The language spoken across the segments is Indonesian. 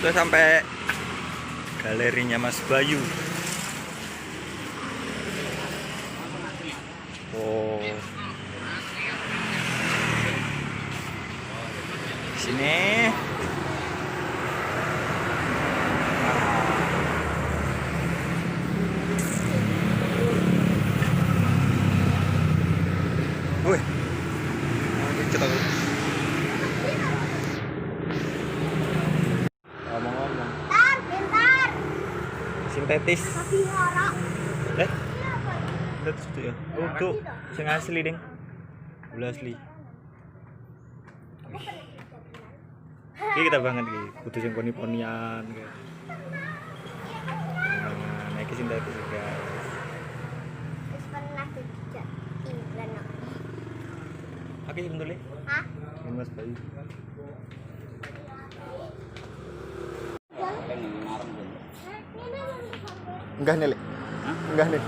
Udah sampai galerinya Mas Bayu. Oh. Sini. Wih. Kita ngomong-ngomong. Bentar. Sintetis. Tapi ngorok. Lihat itu ya. Oh, tuh sing asli, Ding. Bola asli. Ini kita banget iki, kudu sing poni-ponian kayak. Nah, naik sintetis guys. Wis pernah dijak iklan. Oke, bentar le. Hah? Ini Mas Bayu. Enggak nih, Le. Enggak nih.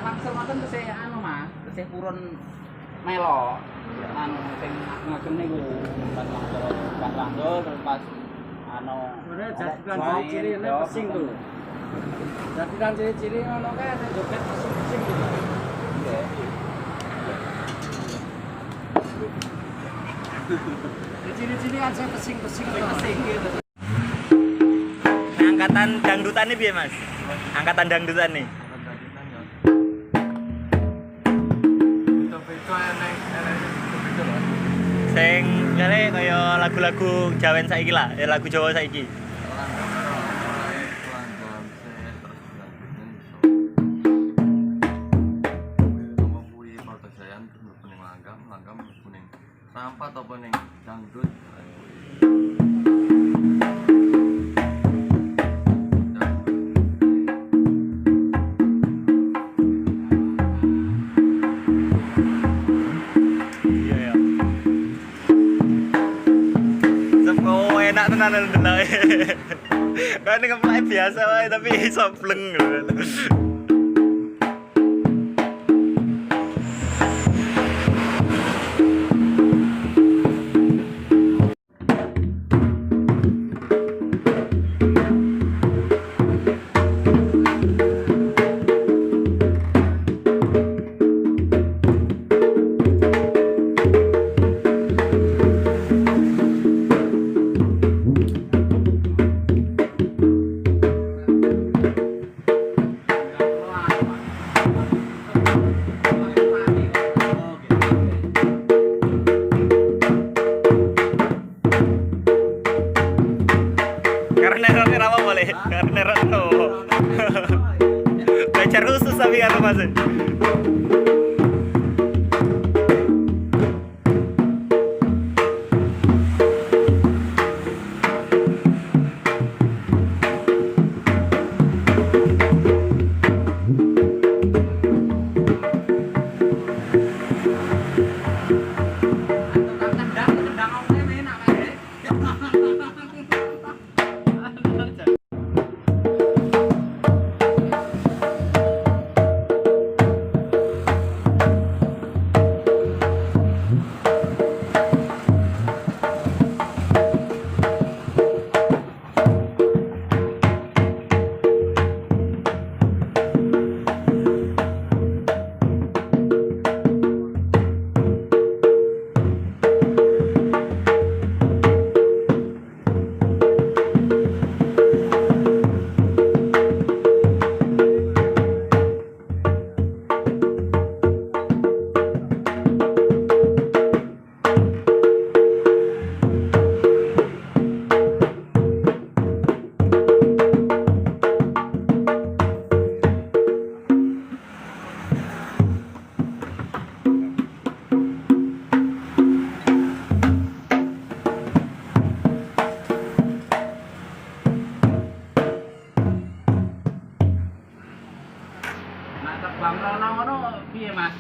Langsung ngoten tesih anu Mas, tesih purun melo. Anu sing ngagem niku pas langsung terus pas anu jadikan ciri ini pesing tuh. Jadikan ciri-ciri ngono kae ada joget pesing gitu. Ciri-ciri aja pesing gitu. Angkatan dangdutan nih piye, Mas? Angkatan dangdutan nih. Sing kare kaya lagu-lagu Jawen saiki lah, lagu Jawa saiki. Sampah atau pening dangdut. Enak tenan ndelok. Kan ngeplay biasa wae tapi iso bleng ngono. Nah, terbang rono ngono piye, Mas?